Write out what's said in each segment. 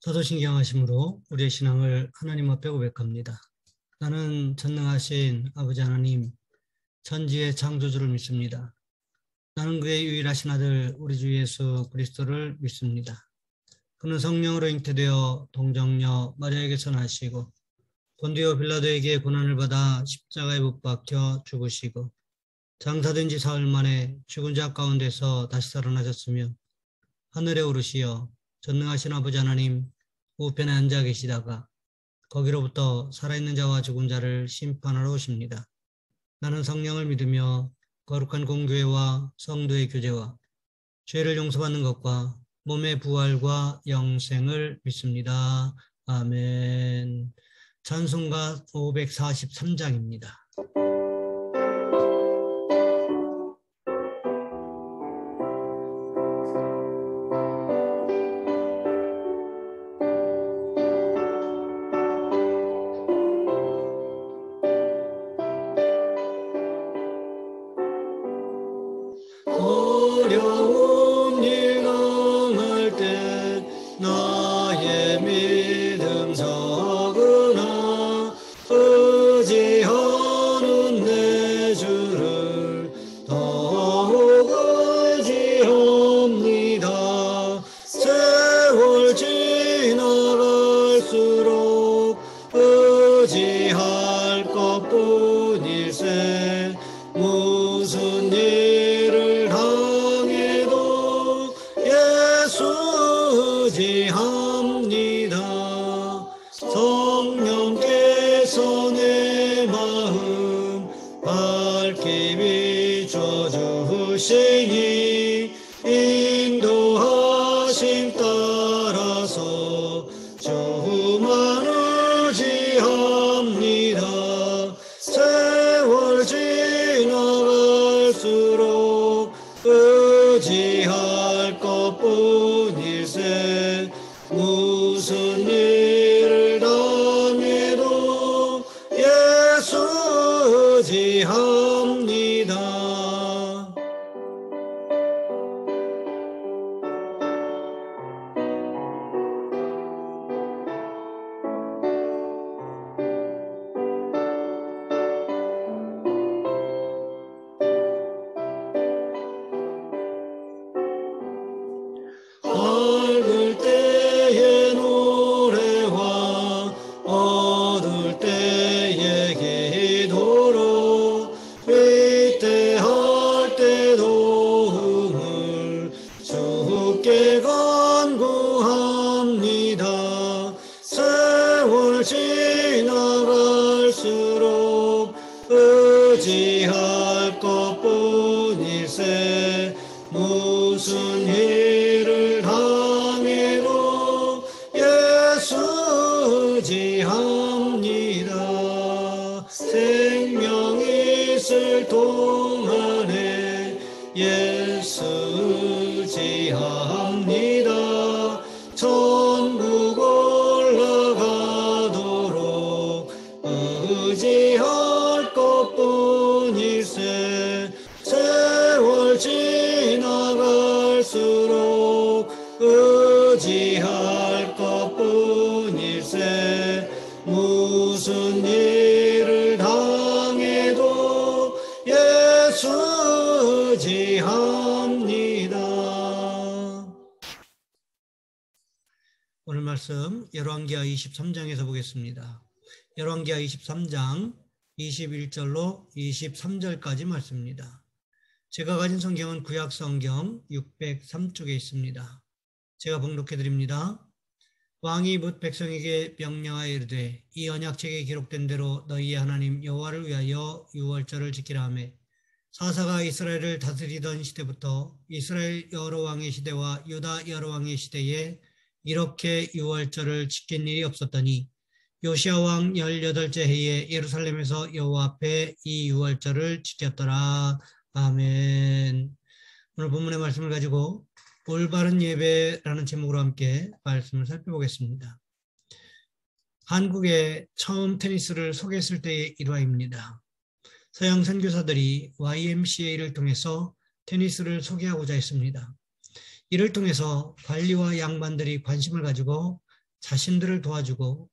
사도신경하심으로 우리의 신앙을 하나님 앞에 고백합니다. 나는 전능하신 아버지 하나님, 천지의 창조주를 믿습니다. 나는 그의 유일하신 아들 우리 주 예수 그리스도를 믿습니다. 그는 성령으로 잉태되어 동정녀 마리아에게서 나시고 본디오 빌라도에게 고난을 받아 십자가에 못 박혀 죽으시고 장사된 지 사흘 만에 죽은 자 가운데서 다시 살아나셨으며 하늘에 오르시어 전능하신 아버지 하나님 우편에 앉아 계시다가 거기로부터 살아있는 자와 죽은 자를 심판하러 오십니다. 나는 성령을 믿으며 거룩한 공교회와 성도의 교제와 죄를 용서받는 것과 몸의 부활과 영생을 믿습니다. 아멘. 찬송가 543장입니다. 어려운 일 당할 때 나의 믿음 서그나 의지하는 내 주를 더욱 의지합니다. 세월 지나갈수록 의지할 것뿐일세. 무슨 일을 당해도 예수 의지합니다. 성령께서 내 마음 밝게 비춰주시니 인도하심 따라서 주만 의지합니다. 세월 지나갈수록 의지할 것뿐일세. 무슨 일을 당해도 예수 의지합니다. 밝을 때의 노래와 어두울 때의 기도로 위태할 때 도움을 주께 간구합니다. 세월 지나갈수록 의지할 것뿐일세. 무슨 일을 당해도 예수 의지합니다. 생명 있을 동안에 예수 의지합니다. 천국 올라가도록 의지할 것뿐일세. 세월 지나갈수록 의지할 것뿐일세. 무슨 일을 당해도 예수 의지합니다. 오늘 말씀 열왕기하 23장에서 보겠습니다. 열왕기하 23장 21절로 23절까지 말씀입니다. 제가 가진 성경은 구약 성경 603쪽에 있습니다. 제가 봉독해 드립니다. 왕이 뭇 백성에게 명령하여 이르되 이 언약책에 기록된 대로 너희의 하나님 여호와를 위하여 유월절을 지키라 하매 사사가 이스라엘을 다스리던 시대부터 이스라엘 여러 왕의 시대와 유다 여러 왕의 시대에 이렇게 유월절을 지킨 일이 없었더니 요시야 왕 18째 해에 예루살렘에서 여호와 앞에 이 유월절을 지켰더라. 아멘. 오늘 본문의 말씀을 가지고 올바른 예배라는 제목으로 함께 말씀을 살펴보겠습니다. 한국에 처음 테니스를 소개했을 때의 일화입니다. 서양 선교사들이 YMCA를 통해서 테니스를 소개하고자 했습니다. 이를 통해서 관리와 양반들이 관심을 가지고 자신들을 도와주고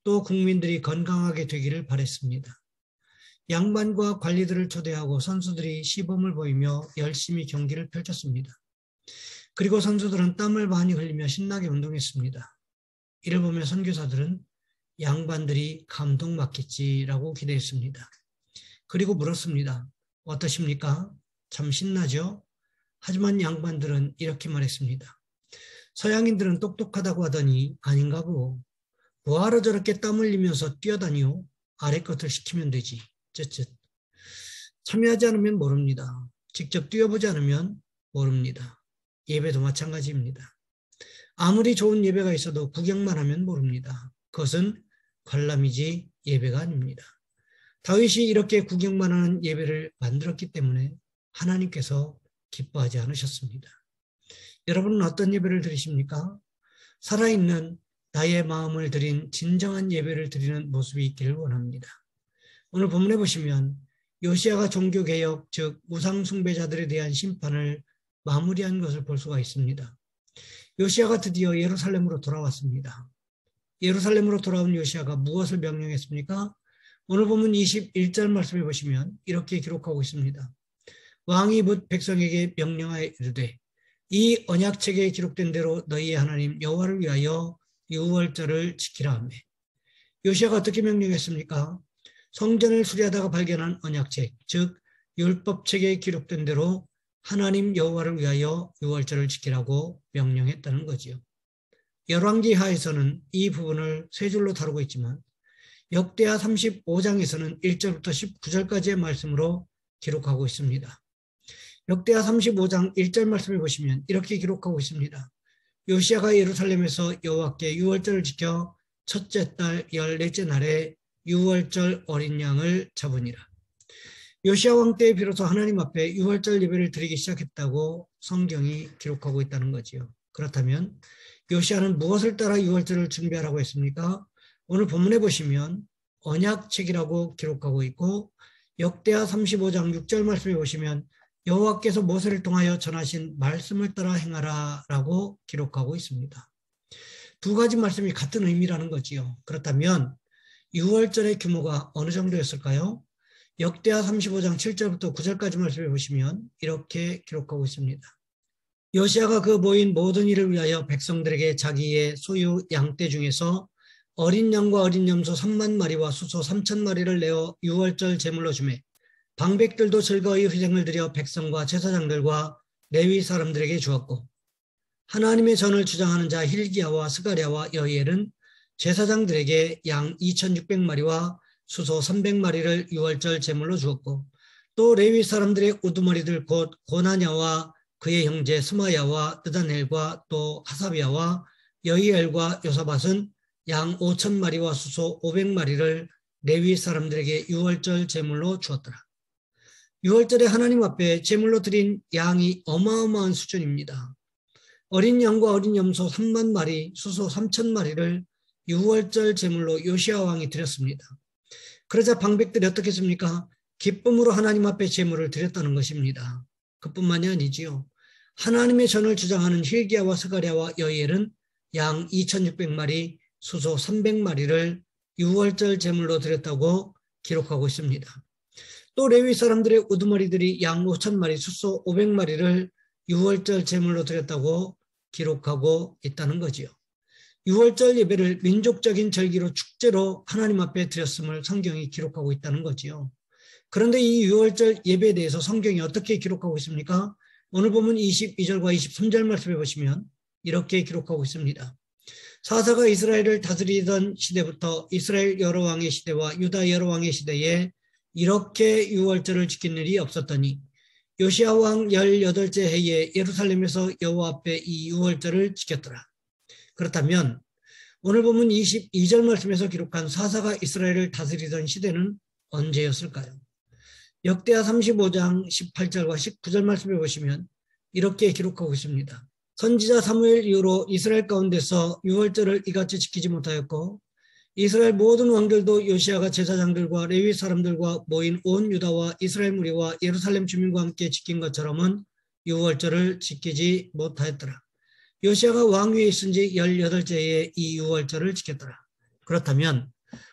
또 국민들이 건강하게 되기를 바랬습니다. 양반과 관리들을 초대하고 선수들이 시범을 보이며 열심히 경기를 펼쳤습니다. 그리고 선수들은 땀을 많이 흘리며 신나게 운동했습니다. 이를 보며 선교사들은 양반들이 감동받겠지라고 기대했습니다. 그리고 물었습니다. 어떠십니까? 참 신나죠? 하지만 양반들은 이렇게 말했습니다. 서양인들은 똑똑하다고 하더니 아닌가 보고 뭐하러 저렇게 땀 흘리면서 뛰어다니요? 아래 것을 시키면 되지. 쯧쯧. 참여하지 않으면 모릅니다. 직접 뛰어보지 않으면 모릅니다. 예배도 마찬가지입니다. 아무리 좋은 예배가 있어도 구경만 하면 모릅니다. 그것은 관람이지 예배가 아닙니다. 다윗이 이렇게 구경만 하는 예배를 만들었기 때문에 하나님께서 기뻐하지 않으셨습니다. 여러분은 어떤 예배를 드리십니까? 살아있는 나의 마음을 드린 진정한 예배를 드리는 모습이 있기를 원합니다. 오늘 본문에 보시면 요시야가 종교개혁, 즉 우상숭배자들에 대한 심판을 마무리한 것을 볼 수가 있습니다. 요시야가 드디어 예루살렘으로 돌아왔습니다. 예루살렘으로 돌아온 요시야가 무엇을 명령했습니까? 오늘 본문 21절 말씀해 보시면 이렇게 기록하고 있습니다. 왕이 묻 백성에게 명령하여 이르되 이 언약책에 기록된 대로 너희의 하나님 여호와를 위하여 유월절을 지키라 하며 요시야가 어떻게 명령했습니까? 성전을 수리하다가 발견한 언약책, 즉 율법책에 기록된 대로 하나님 여호와를 위하여 유월절을 지키라고 명령했다는 거지요. 열왕기 하에서는 이 부분을 세 줄로 다루고 있지만 역대하 35장에서는 1절부터 19절까지의 말씀으로 기록하고 있습니다. 역대하 35장 1절 말씀을 보시면 이렇게 기록하고 있습니다. 요시야가 예루살렘에서 여호와께 유월절을 지켜 첫째 달 14째 날에 유월절 어린 양을 잡으니라. 요시야 왕 때에 비로소 하나님 앞에 유월절 예배를 드리기 시작했다고 성경이 기록하고 있다는 거지요. 그렇다면 요시야는 무엇을 따라 유월절을 준비하라고 했습니까? 오늘 본문에 보시면 언약책이라고 기록하고 있고 역대하 35장 6절 말씀에 보시면 여호와께서 모세를 통하여 전하신 말씀을 따라 행하라 라고 기록하고 있습니다. 두 가지 말씀이 같은 의미라는 거지요. 그렇다면 유월절의 규모가 어느 정도였을까요? 역대하 35장 7절부터 9절까지 말씀해 보시면 이렇게 기록하고 있습니다. 요시야가 그 모인 모든 일을 위하여 백성들에게 자기의 소유 양떼 중에서 어린 양과 어린 염소 3만 마리와 수소 3천 마리를 내어 유월절 제물로 주매 방백들도 즐거이 희생을 드려 백성과 제사장들과 레위 사람들에게 주었고 하나님의 전을 주장하는 자 hil기야와 스가랴와 여히엘은 제사장들에게 양 2,600마리와 수소 300마리를 유월절 제물로 주었고 또 레위 사람들의 우두머리들 곧 고나냐와 그의 형제 스마야와 느다넬과 또 하사비야와 여히엘과 요사밧은 양 5,000마리와 수소 500마리를 레위 사람들에게 유월절 제물로 주었더라. 유월절에 하나님 앞에 제물로 드린 양이 어마어마한 수준입니다. 어린 양과 어린 염소 3만 마리, 수소 3천 마리를 유월절 제물로 요시야 왕이 드렸습니다. 그러자 방백들이 어떻게 했습니까? 기쁨으로 하나님 앞에 제물을 드렸다는 것입니다. 그뿐만이 아니지요. 하나님의 전을 주장하는 hil기야와 스가랴와 여히엘은 양 2,600마리, 수소 300마리를 유월절 제물로 드렸다고 기록하고 있습니다. 또 레위 사람들의 우두머리들이 양 5,000마리, 수소 500마리를 유월절 제물로 드렸다고 기록하고 있다는 거지요. 유월절 예배를 민족적인 절기로 축제로 하나님 앞에 드렸음을 성경이 기록하고 있다는 거지요. 그런데 이 유월절 예배에 대해서 성경이 어떻게 기록하고 있습니까? 오늘 보면 22절과 23절 말씀해 보시면 이렇게 기록하고 있습니다. 사사가 이스라엘을 다스리던 시대부터 이스라엘 여러 왕의 시대와 유다 여러 왕의 시대에 이렇게 유월절을 지킨 일이 없었더니 요시야 왕 18째 해에 예루살렘에서 여호와 앞에 이 유월절을 지켰더라. 그렇다면 오늘 보면 22절 말씀에서 기록한 사사가 이스라엘을 다스리던 시대는 언제였을까요? 역대하 35장 18절과 19절 말씀해 보시면 이렇게 기록하고 있습니다. 선지자 사무엘 이후로 이스라엘 가운데서 유월절을 이같이 지키지 못하였고 이스라엘 모든 왕들도 요시야가 제사장들과 레위 사람들과 모인 온 유다와 이스라엘 무리와 예루살렘 주민과 함께 지킨 것처럼은 유월절을 지키지 못하였더라. 요시아가 왕위에 있은 지 18제의 이 유월절을 지켰더라. 그렇다면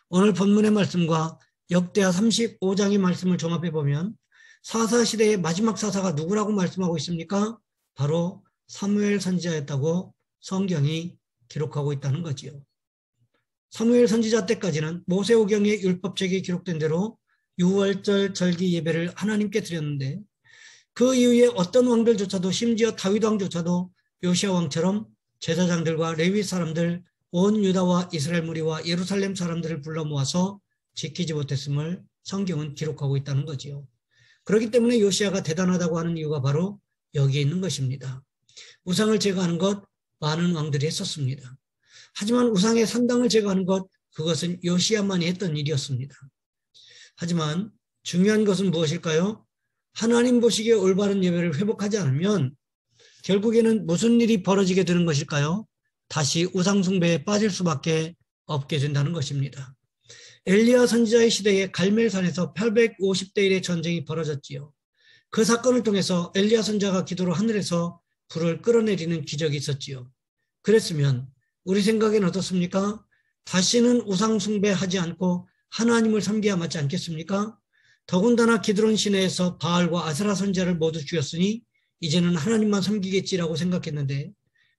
오늘 본문의 말씀과 역대하 35장의 말씀을 종합해 보면 사사시대의 마지막 사사가 누구라고 말씀하고 있습니까? 바로 사무엘 선지자였다고 성경이 기록하고 있다는 거지요. 사무엘 선지자 때까지는 모세오경의 율법책이 기록된 대로 유월절 절기 예배를 하나님께 드렸는데 그 이후에 어떤 왕들조차도 심지어 다윗 왕조차도 요시아 왕처럼 제사장들과 레위 사람들 온 유다와 이스라엘 무리와 예루살렘 사람들을 불러 모아서 지키지 못했음을 성경은 기록하고 있다는 거지요. 그렇기 때문에 요시아가 대단하다고 하는 이유가 바로 여기에 있는 것입니다. 우상을 제거하는 것 많은 왕들이 했었습니다. 하지만 우상의 산당을 제거하는 것 그것은 요시아만이 했던 일이었습니다. 하지만 중요한 것은 무엇일까요? 하나님 보시기에 올바른 예배를 회복하지 않으면 결국에는 무슨 일이 벌어지게 되는 것일까요? 다시 우상 숭배에 빠질 수밖에 없게 된다는 것입니다. 엘리야 선지자의 시대에 갈멜산에서 850대 1의 전쟁이 벌어졌지요. 그 사건을 통해서 엘리야 선지자가 기도로 하늘에서 불을 끌어내리는 기적이 있었지요. 그랬으면 우리 생각엔 어떻습니까? 다시는 우상 숭배하지 않고 하나님을 섬겨야 맞지 않겠습니까? 더군다나 기드론 시내에서 바알과 아세라 선지자를 모두 죽였으니 이제는 하나님만 섬기겠지라고 생각했는데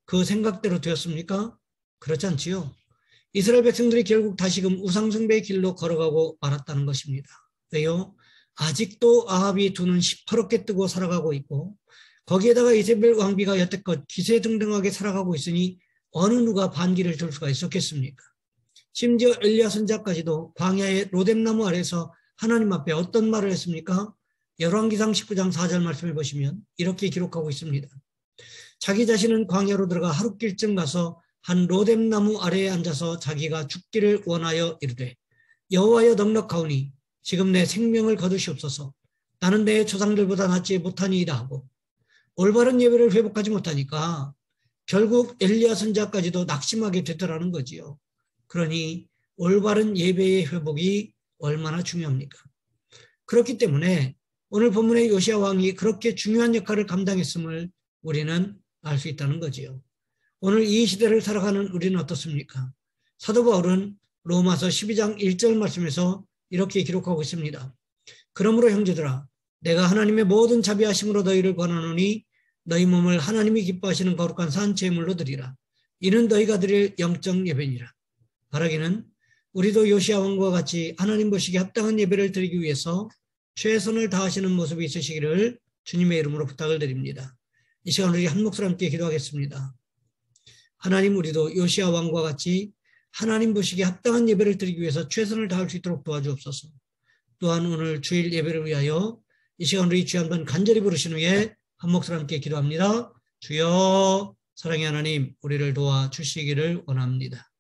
그 생각대로 되었습니까? 그렇지 않지요. 이스라엘 백성들이 결국 다시금 우상 숭배의 길로 걸어가고 말았다는 것입니다. 왜요? 아직도 아합이 두 눈 시퍼렇게 뜨고 살아가고 있고 거기에다가 이세벨 왕비가 여태껏 기세등등하게 살아가고 있으니 어느 누가 반기를 들 수가 있었겠습니까? 심지어 엘리야 선지자까지도 광야의 로뎀나무 아래서 하나님 앞에 어떤 말을 했습니까? 열왕기상 19장 4절 말씀을 보시면 이렇게 기록하고 있습니다. 자기 자신은 광야로 들어가 하룻길쯤 가서 한 로뎀나무 아래에 앉아서 자기가 죽기를 원하여 이르되 여호와여 넉넉하오니 지금 내 생명을 거두시옵소서. 나는 내 조상들보다 낫지 못하니이다 하고 올바른 예배를 회복하지 못하니까 결국 엘리야 선지자까지도 낙심하게 되더라는 거지요. 그러니 올바른 예배의 회복이 얼마나 중요합니까? 그렇기 때문에 오늘 본문의 요시아 왕이 그렇게 중요한 역할을 감당했음을 우리는 알 수 있다는 거지요. 오늘 이 시대를 살아가는 우리는 어떻습니까? 사도 바울은 로마서 12장 1절 말씀에서 이렇게 기록하고 있습니다. 그러므로 형제들아 내가 하나님의 모든 자비하심으로 너희를 권하노니 너희 몸을 하나님이 기뻐하시는 거룩한 산 제물로 드리라. 이는 너희가 드릴 영적 예배니라. 바라기는 우리도 요시아 왕과 같이 하나님 보시기에 합당한 예배를 드리기 위해서 최선을 다하시는 모습이 있으시기를 주님의 이름으로 부탁을 드립니다. 이 시간 우리 한 목소리 함께 기도하겠습니다. 하나님 우리도 요시아 왕과 같이 하나님 보시기에 합당한 예배를 드리기 위해서 최선을 다할 수 있도록 도와주옵소서. 또한 오늘 주일 예배를 위하여 이 시간 우리 주여 한번 간절히 부르신 후에 한 목소리 함께 기도합니다. 주여 사랑의 하나님 우리를 도와주시기를 원합니다.